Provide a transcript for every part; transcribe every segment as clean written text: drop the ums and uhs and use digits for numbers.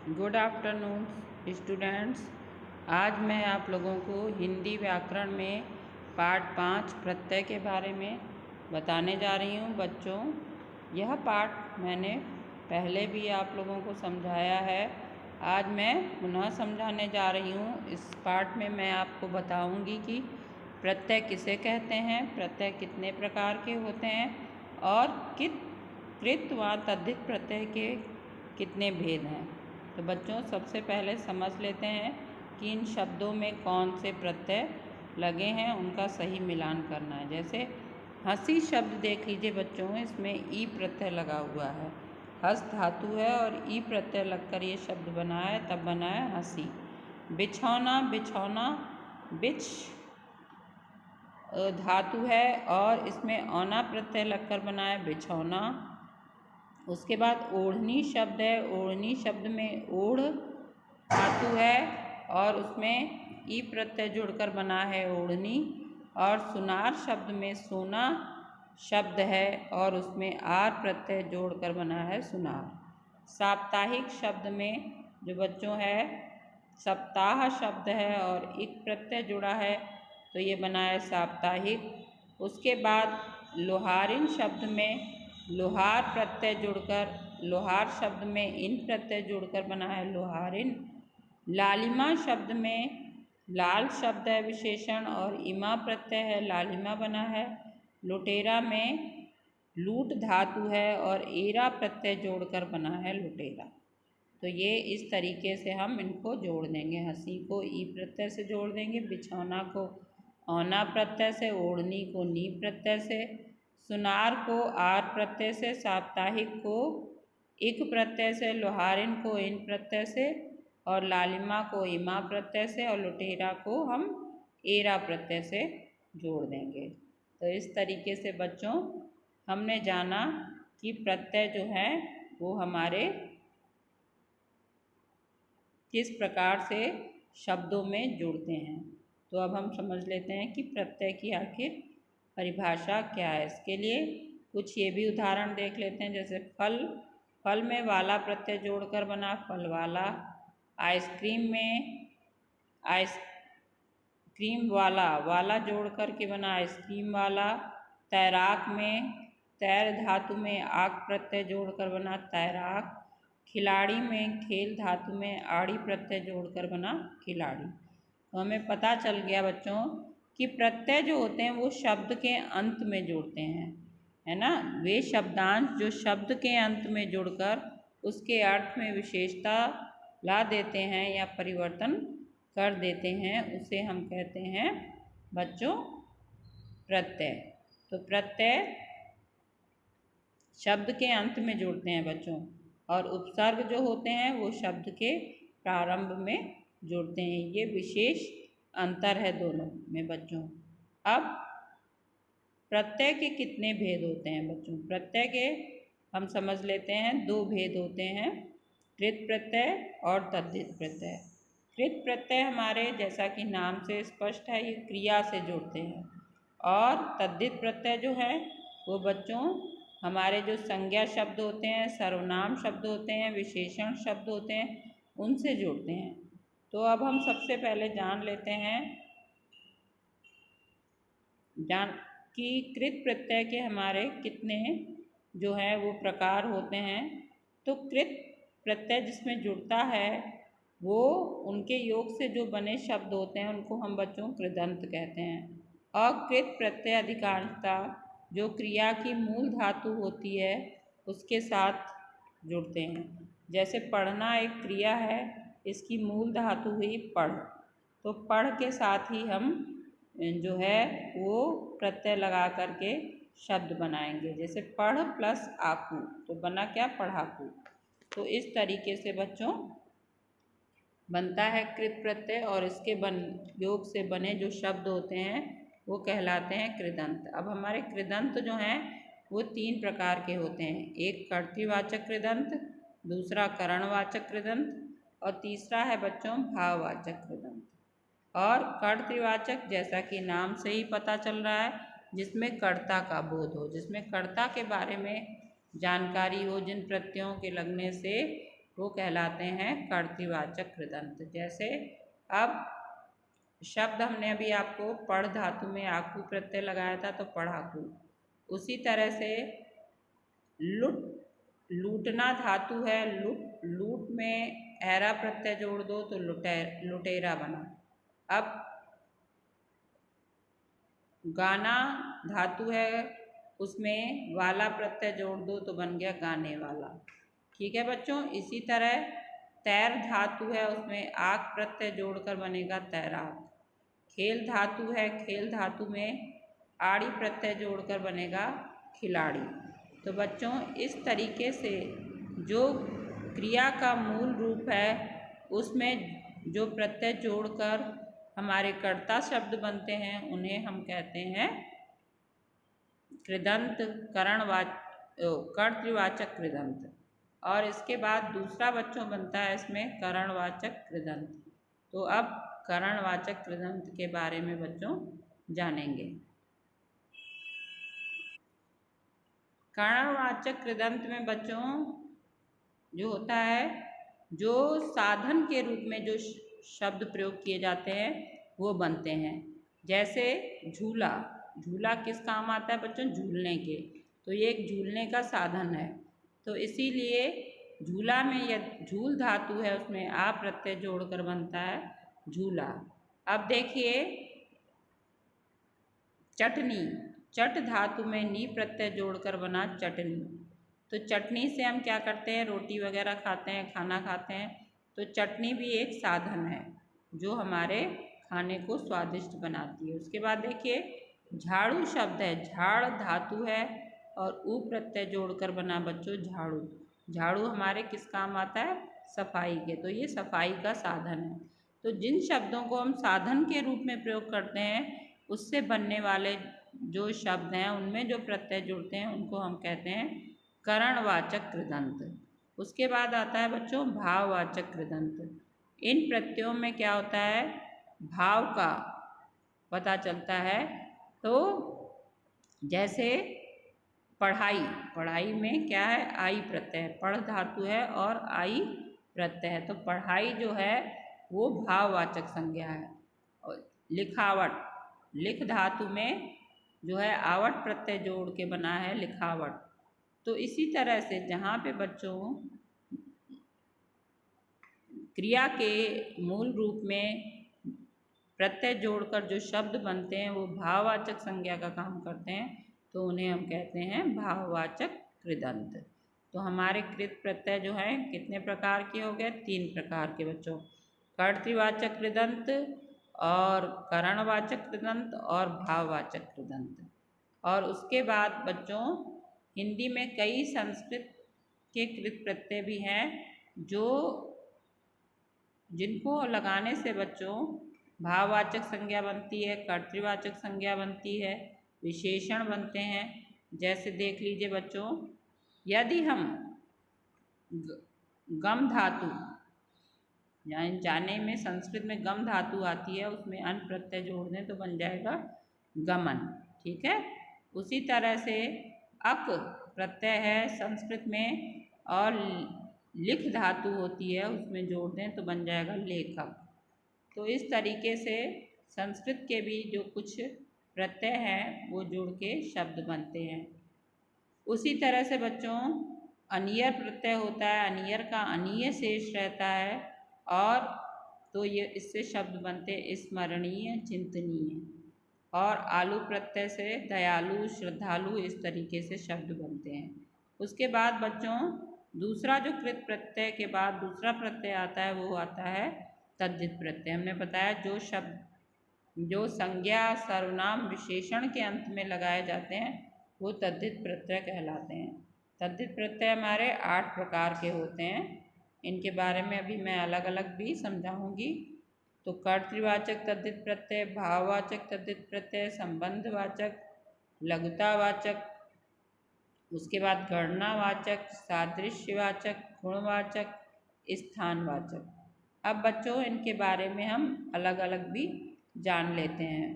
Good afternoon students. आज मैं आप लोगों को हिंदी व्याकरण में पाठ 5 प्रत्यय के बारे में बताने जा रही हूँ। बच्चों, यह पाठ मैंने पहले भी आप लोगों को समझाया है। आज मैं पुनः समझाने जा रही हूँ। इस पाठ में मैं आपको बताऊँगी कि प्रत्यय किसे कहते हैं, प्रत्यय कितने प्रकार के होते हैं और कृत व तद्धित प्रत्यय के कितने भेद हैं। तो बच्चों, सबसे पहले समझ लेते हैं कि इन शब्दों में कौन से प्रत्यय लगे हैं, उनका सही मिलान करना है। जैसे हंसी शब्द देख लीजिए बच्चों, इसमें ई प्रत्यय लगा हुआ है। हस धातु है और ई प्रत्यय लगकर ये शब्द बना है, तब बना है हंसी। बिछौना, बिछौना बिछ धातु है और इसमें औना प्रत्यय लगकर बना है बिछौना। उसके बाद ओढ़नी शब्द है। ओढ़नी शब्द में ओढ़ धातु है और उसमें ई प्रत्यय जुड़कर बना है ओढ़नी। और सुनार शब्द में सोना शब्द है और उसमें आर प्रत्यय जोड़कर बना है सुनार। साप्ताहिक शब्द में जो बच्चों है सप्ताह शब्द है और इक प्रत्यय जुड़ा है, तो ये बना है साप्ताहिक। उसके बाद लोहारिन शब्द में लोहार प्रत्यय जुड़कर, लोहार शब्द में इन प्रत्यय जुड़कर बना है लोहारिन। लालिमा शब्द में लाल शब्द है विशेषण और इमा प्रत्यय है, लालिमा बना है। लुटेरा में लूट धातु है और एरा प्रत्यय जोड़कर बना है लुटेरा। तो ये इस तरीके से हम इनको जोड़ देंगे। हंसी को ई प्रत्यय से जोड़ देंगे, बिछौना को औना प्रत्यय से, ओढ़नी को नी प्रत्यय से, सुनार को आर प्रत्यय से, साप्ताहिक को इक प्रत्यय से, लोहारिन को इन प्रत्यय से और लालिमा को इमा प्रत्यय से और लुटेरा को हम एरा प्रत्यय से जोड़ देंगे। तो इस तरीके से बच्चों हमने जाना कि प्रत्यय जो है वो हमारे किस प्रकार से शब्दों में जुड़ते हैं। तो अब हम समझ लेते हैं कि प्रत्यय की आखिर परिभाषा क्या है। इसके लिए कुछ ये भी उदाहरण देख लेते हैं। जैसे फल, फल में वाला प्रत्यय जोड़कर बना फल वाला। आइसक्रीम में आइसक्रीम वाला, वाला जोड़ कर के बना आइसक्रीम वाला। तैराक में तैर धातु में आक प्रत्यय जोड़कर बना तैराक। खिलाड़ी में खेल धातु में आड़ी प्रत्यय जोड़कर बना खिलाड़ी। तो हमें पता चल गया बच्चों कि प्रत्यय जो होते हैं वो शब्द के अंत में जुड़ते हैं, है ना। वे शब्दांश जो शब्द के अंत में जुड़कर उसके अर्थ में विशेषता ला देते हैं या परिवर्तन कर देते हैं, उसे हम कहते हैं बच्चों प्रत्यय। तो प्रत्यय शब्द के अंत में जुड़ते हैं बच्चों, और उपसर्ग जो होते हैं वो शब्द के प्रारंभ में जुड़ते हैं। ये विशेष अंतर है दोनों में बच्चों। अब प्रत्यय के कितने भेद होते हैं बच्चों। प्रत्यय के हम समझ लेते हैं, दो भेद होते हैं, कृत प्रत्यय और तद्धित प्रत्यय। कृत प्रत्यय हमारे जैसा कि नाम से स्पष्ट है, ये क्रिया से जुड़ते हैं। और तद्धित प्रत्यय जो है वो बच्चों हमारे जो संज्ञा शब्द होते हैं, सर्वनाम शब्द होते हैं, विशेषण शब्द होते हैं, उनसे जुड़ते हैं। तो अब हम सबसे पहले जान लेते हैं कि कृत प्रत्यय के हमारे कितने जो है वो प्रकार होते हैं। तो कृत प्रत्यय जिसमें जुड़ता है वो उनके योग से जो बने शब्द होते हैं उनको हम बच्चों कृदंत कहते हैं। अकृत प्रत्यय अधिकांशतः जो क्रिया की मूल धातु होती है उसके साथ जुड़ते हैं। जैसे पढ़ना एक क्रिया है, इसकी मूल धातु हुई पढ़, तो पढ़ के साथ ही हम जो है वो प्रत्यय लगा करके शब्द बनाएंगे। जैसे पढ़ प्लस आकू, तो बना क्या, पढ़ाकू। तो इस तरीके से बच्चों बनता है कृत प्रत्यय, और इसके योग से बने जो शब्द होते हैं वो कहलाते हैं कृदंत। अब हमारे कृदंत जो हैं वो तीन प्रकार के होते हैं। एक कर्तृवाचक कृदंत, दूसरा करणवाचक कृदंत और तीसरा है बच्चों भाववाचक कृदंत। और कर्तृवाचक जैसा कि नाम से ही पता चल रहा है, जिसमें कर्ता का बोध हो, जिसमें कर्ता के बारे में जानकारी हो, जिन प्रत्ययों के लगने से वो कहलाते हैं कर्तृवाचक कृदंत। जैसे अब शब्द हमने अभी आपको पढ़ धातु में आकू प्रत्यय लगाया था तो पढ़ाकू, उसी तरह से लुट, लूटना धातु है, लूट में ऐरा प्रत्यय जोड़ दो तो लुटेरा बना। अब गाना धातु है, उसमें वाला प्रत्यय जोड़ दो तो बन गया गाने वाला। ठीक है बच्चों, इसी तरह तैर धातु है, उसमें आक प्रत्यय जोड़कर बनेगा तैराक। खेल धातु है, खेल धातु में आड़ी प्रत्यय जोड़कर बनेगा खिलाड़ी। तो बच्चों इस तरीके से जो क्रिया का मूल रूप है उसमें जो प्रत्यय जोड़कर हमारे कर्ता शब्द बनते हैं उन्हें हम कहते हैं कृदंत, कर्तृवाचक कृदंत। और इसके बाद दूसरा बच्चों बनता है इसमें करणवाचक कृदंत। तो अब करणवाचक कृदंत के बारे में बच्चों जानेंगे। करणवाचक कृदंत में बच्चों जो होता है, जो साधन के रूप में जो शब्द प्रयोग किए जाते हैं वो बनते हैं। जैसे झूला, झूला किस काम आता है बच्चों? झूलने के। तो ये एक झूलने का साधन है, तो इसीलिए झूला में यह झूल धातु है, उसमें आ प्रत्यय जोड़कर बनता है झूला। अब देखिए चटनी, चट धातु में नी प्रत्यय जोड़कर बना चटनी। तो चटनी से हम क्या करते हैं? रोटी वगैरह खाते हैं, खाना खाते हैं। तो चटनी भी एक साधन है जो हमारे खाने को स्वादिष्ट बनाती है। उसके बाद देखिए झाड़ू शब्द है, झाड़ धातु है और ऊ प्रत्यय जोड़कर बना बच्चों झाड़ू। झाड़ू हमारे किस काम आता है? सफाई के। तो ये सफाई का साधन है। तो जिन शब्दों को हम साधन के रूप में प्रयोग करते हैं उससे बनने वाले जो शब्द हैं उनमें जो प्रत्यय जुड़ते हैं उनको हम कहते हैं करणवाचक कृदंत। उसके बाद आता है बच्चों भाववाचक कृदंत। इन प्रत्ययों में क्या होता है? भाव का पता चलता है। तो जैसे पढ़ाई, पढ़ाई में क्या है? आई प्रत्यय, पढ़ धातु है और आई प्रत्यय है। तो पढ़ाई जो है वो भाववाचक संज्ञा है। और लिखावट, लिख धातु में जो है आवट प्रत्यय जोड़ के बना है लिखावट। तो इसी तरह से जहाँ पे बच्चों क्रिया के मूल रूप में प्रत्यय जोड़कर जो शब्द बनते हैं वो भाववाचक संज्ञा का काम करते हैं, तो उन्हें हम कहते हैं भाववाचक कृदंत। तो हमारे कृत प्रत्यय जो हैं कितने प्रकार के हो गए? 3 प्रकार के बच्चों, कर्तृवाचक कृदंत और करणवाचक कृदंत और भाववाचक कृदंत। और उसके बाद बच्चों हिंदी में कई संस्कृत के कृत प्रत्यय भी हैं जो जिनको लगाने से बच्चों भाववाचक संज्ञा बनती है, कर्तृवाचक संज्ञा बनती है, विशेषण बनते हैं। जैसे देख लीजिए बच्चों, यदि हम गम धातु यानी जाने में संस्कृत में गम धातु आती है, उसमें अन प्रत्यय जोड़ दें तो बन जाएगा गमन। ठीक है, उसी तरह से अक प्रत्यय है संस्कृत में और लिख धातु होती है, उसमें जोड़ दें तो बन जाएगा लेखक। तो इस तरीके से संस्कृत के भी जो कुछ प्रत्यय हैं वो जुड़ के शब्द बनते हैं। उसी तरह से बच्चों अनियर प्रत्यय होता है, अनियर का अनीय शेष रहता है और तो ये इससे शब्द बनते स्मरणीय, चिंतनीय। और आलू प्रत्यय से दयालु, श्रद्धालु, इस तरीके से शब्द बनते हैं। उसके बाद बच्चों दूसरा जो कृत प्रत्यय के बाद दूसरा प्रत्यय आता है वो आता है तद्धित प्रत्यय। हमने बताया जो शब्द जो संज्ञा, सर्वनाम, विशेषण के अंत में लगाए जाते हैं वो तद्धित प्रत्यय कहलाते हैं। तद्धित प्रत्यय हमारे 8 प्रकार के होते हैं, इनके बारे में अभी मैं अलग अलग भी समझाऊंगी। तो कर्तृवाचक तद्धित प्रत्यय, भाववाचक तद्धित प्रत्यय, संबंधवाचक, लघुतावाचक, उसके बाद गणनावाचक, सादृश्यवाचक, गुणवाचक, स्थानवाचक। अब बच्चों इनके बारे में हम अलग अलग भी जान लेते हैं।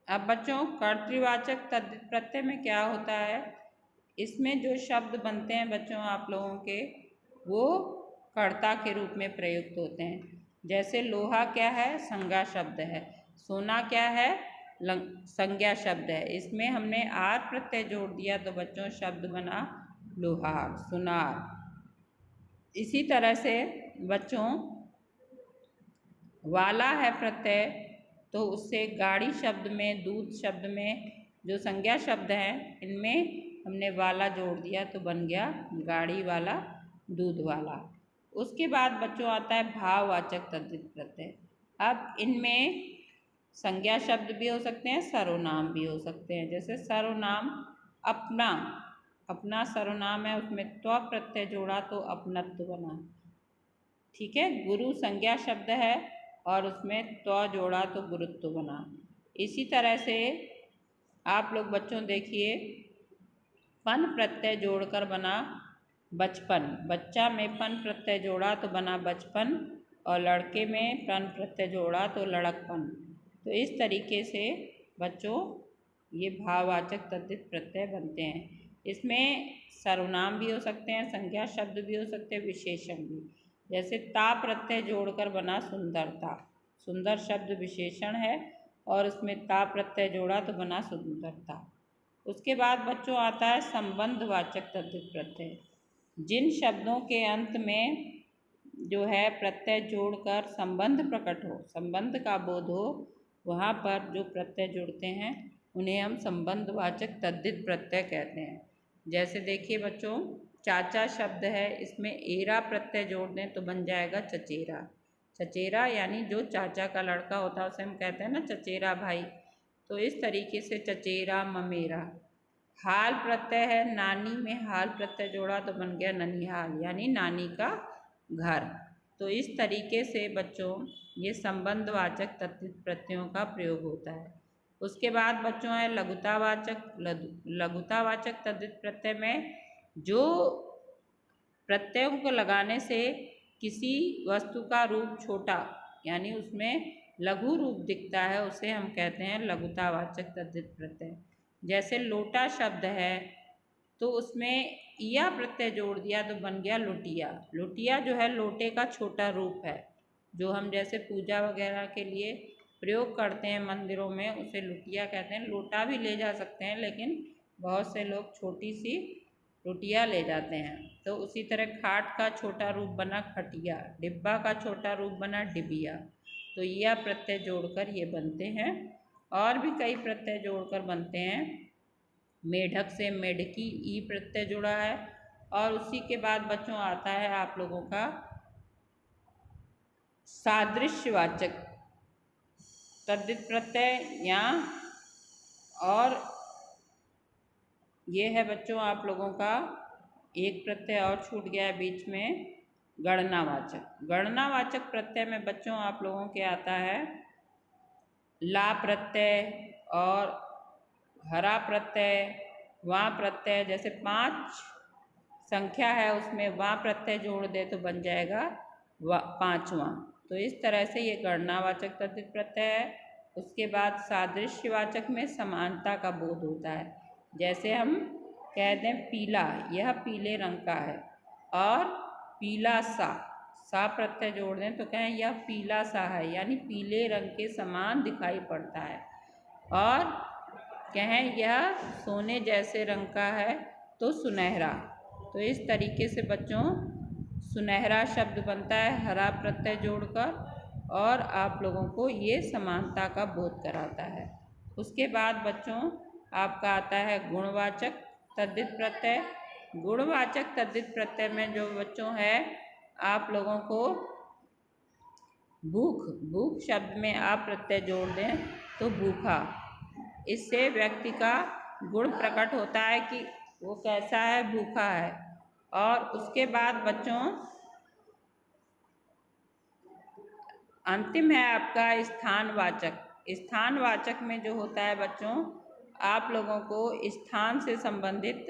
अब बच्चों कर्तृवाचक तद्धित प्रत्यय में क्या होता है? इसमें जो शब्द बनते हैं बच्चों आप लोगों के, वो कर्ता के रूप में प्रयुक्त होते हैं। जैसे लोहा क्या है, संज्ञा शब्द है। सोना क्या है, संज्ञा शब्द है। इसमें हमने आर प्रत्यय जोड़ दिया तो बच्चों शब्द बना लोहार, सुनार। इसी तरह से बच्चों वाला है प्रत्यय, तो उससे गाड़ी शब्द में, दूध शब्द में जो संज्ञा शब्द हैं, इनमें हमने वाला जोड़ दिया तो बन गया गाड़ी वाला, दूध वाला। उसके बाद बच्चों आता है भाववाचक तद्धित प्रत्यय। अब इनमें संज्ञा शब्द भी हो सकते हैं, सर्वनाम भी हो सकते हैं। जैसे सर्वनाम अपना, अपना सर्वनाम है, उसमें त्व प्रत्यय जोड़ा तो अपनत्व बना। ठीक है। गुरु संज्ञा शब्द है और उसमें त्व जोड़ा तो गुरुत्व बना। इसी तरह से आप लोग बच्चों देखिए, पन प्रत्यय जोड़कर बना बचपन। बच्चा में पन प्रत्यय जोड़ा तो बना बचपन, और लड़के में पन प्रत्यय जोड़ा तो लड़कपन। तो इस तरीके से बच्चों ये भाववाचक तद्धित प्रत्यय बनते हैं। इसमें सर्वनाम भी हो सकते हैं, संज्ञा शब्द भी हो सकते हैं, विशेषण भी। जैसे ता प्रत्यय जोड़कर बना सुंदरता। सुंदर शब्द विशेषण है और उसमें ता प्रत्यय जोड़ा तो बना सुंदरता। उसके बाद बच्चों आता है संबंधवाचक तद्धित प्रत्यय। जिन शब्दों के अंत में जो है प्रत्यय जोड़कर संबंध प्रकट हो, संबंध का बोध हो, वहाँ पर जो प्रत्यय जुड़ते हैं उन्हें हम संबंधवाचक तद्धित प्रत्यय कहते हैं। जैसे देखिए बच्चों, चाचा शब्द है, इसमें एरा प्रत्यय जोड़ दें तो बन जाएगा चचेरा। चचेरा यानी जो चाचा का लड़का होता है उसे हम कहते हैं ना चचेरा भाई। तो इस तरीके से चचेरा, ममेरा। हाल प्रत्यय है, नानी में हाल प्रत्यय जोड़ा तो बन गया ननिहाल, यानी नानी का घर। तो इस तरीके से बच्चों ये संबंधवाचक तद्धित प्रत्ययों का प्रयोग होता है। उसके बाद बच्चों है लघुतावाचक। लघुतावाचक तद्धित प्रत्यय में जो प्रत्ययों को लगाने से किसी वस्तु का रूप छोटा, यानी उसमें लघु रूप दिखता है, उसे हम कहते हैं लघुतावाचक तद्धित प्रत्यय। जैसे लोटा शब्द है, तो उसमें इया प्रत्यय जोड़ दिया तो बन गया लुटिया। लुटिया जो है लोटे का छोटा रूप है, जो हम जैसे पूजा वगैरह के लिए प्रयोग करते हैं मंदिरों में, उसे लुटिया कहते हैं। लोटा भी ले जा सकते हैं, लेकिन बहुत से लोग छोटी सी लुटिया ले जाते हैं। तो उसी तरह खाट का छोटा रूप बना खटिया, डिब्बा का छोटा रूप बना डिबिया। तो यह प्रत्यय जोड़कर ये बनते हैं। और भी कई प्रत्यय जोड़कर बनते हैं। मेढक से मेढकी, ई प्रत्यय जुड़ा है। और उसी के बाद बच्चों आता है आप लोगों का सादृश्यवाचक तद्धित प्रत्यय। या और ये है बच्चों आप लोगों का एक प्रत्यय और छूट गया है बीच में, गणनावाचक। गणनावाचक प्रत्यय में बच्चों आप लोगों के आता है ला प्रत्यय और हरा प्रत्यय, वां प्रत्यय। जैसे 5 संख्या है, उसमें वां प्रत्यय जोड़ दे तो बन जाएगा पांचवां। तो इस तरह से ये गणनावाचक तद्धित प्रत्यय है। उसके बाद सादृश्यवाचक में समानता का बोध होता है। जैसे हम कह दें पीला, यह पीले रंग का है, और पीला सा प्रत्यय जोड़ दें तो कहें यह पीला सा है, यानी पीले रंग के समान दिखाई पड़ता है। और कहें यह सोने जैसे रंग का है तो सुनहरा। तो इस तरीके से बच्चों सुनहरा शब्द बनता है हरा प्रत्यय जोड़कर, और आप लोगों को ये समानता का बोध कराता है। उसके बाद बच्चों आपका आता है गुणवाचक तद्धित प्रत्यय। गुणवाचक तद्धित प्रत्यय में जो बच्चों है आप लोगों को भूख, भूख शब्द में आप प्रत्यय जोड़ दें तो भूखा। इससे व्यक्ति का गुण प्रकट होता है कि वो कैसा है, भूखा है। और उसके बाद बच्चों अंतिम है आपका स्थानवाचक। स्थानवाचक में जो होता है बच्चों आप लोगों को स्थान से संबंधित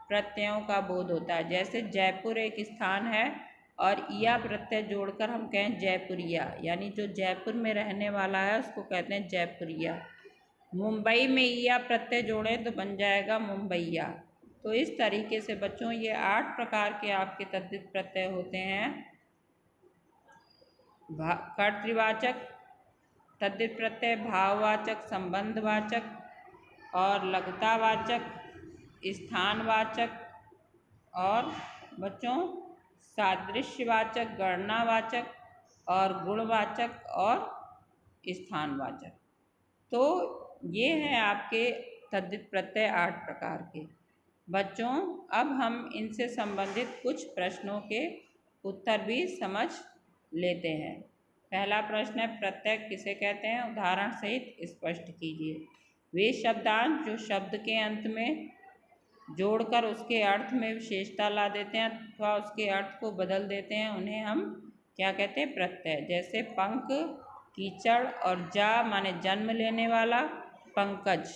प्रत्ययों का बोध होता है। जैसे जयपुर एक स्थान है और इया प्रत्यय जोड़कर हम कहें जयपुरिया, यानी जो जयपुर में रहने वाला है उसको कहते हैं जयपुरिया। मुंबई में इया प्रत्यय जोड़ें तो बन जाएगा मुंबईया। तो इस तरीके से बच्चों ये 8 प्रकार के आपके तद्धित प्रत्यय होते हैं। कर्तृवाचक तद्धित प्रत्यय, भाववाचक, संबंधवाचक और लघुतावाचक, स्थानवाचक और बच्चों सादृश्यवाचक, गणनावाचक और गुणवाचक और स्थानवाचक। तो ये हैं आपके तद्धित प्रत्यय 8 प्रकार के। बच्चों अब हम इनसे संबंधित कुछ प्रश्नों के उत्तर भी समझ लेते हैं। पहला प्रश्न है, प्रत्यय किसे कहते हैं? उदाहरण सहित स्पष्ट कीजिए। वे शब्दांश जो शब्द के अंत में जोड़कर उसके अर्थ में विशेषता ला देते हैं अथवा उसके अर्थ को बदल देते हैं, उन्हें हम क्या कहते हैं? प्रत्यय। जैसे पंख, कीचड़ और जा माने जन्म लेने वाला, पंकज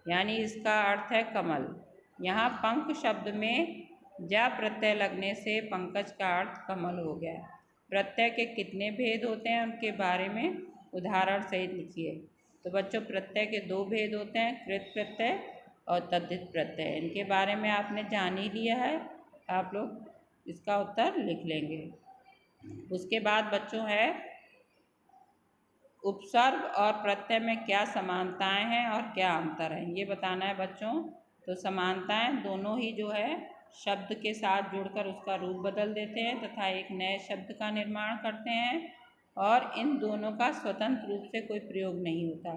यानी इसका अर्थ है कमल। यहाँ पंख शब्द में जा प्रत्यय लगने से पंकज का अर्थ कमल हो गया। प्रत्यय के कितने भेद होते हैं उनके बारे में उदाहरण सहित लिखिए। तो बच्चों प्रत्यय के 2 भेद होते हैं, कृत प्रत्यय और तद्धित प्रत्यय। इनके बारे में आपने जान ही लिया है, आप लोग इसका उत्तर लिख लेंगे। उसके बाद बच्चों है उपसर्ग और प्रत्यय में क्या समानताएं हैं और क्या अंतर है, ये बताना है बच्चों। तो समानताएं दोनों ही जो है शब्द के साथ जुड़कर उसका रूप बदल देते हैं तथा एक नए शब्द का निर्माण करते हैं और इन दोनों का स्वतंत्र रूप से कोई प्रयोग नहीं होता।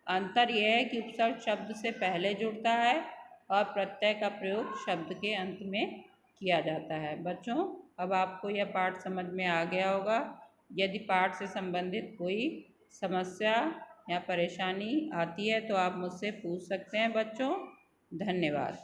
अंतर यह है कि उपसर्ग शब्द से पहले जुड़ता है और प्रत्यय का प्रयोग शब्द के अंत में किया जाता है। बच्चों अब आपको यह पाठ समझ में आ गया होगा। यदि पाठ से संबंधित कोई समस्या या परेशानी आती है तो आप मुझसे पूछ सकते हैं बच्चों। धन्यवाद।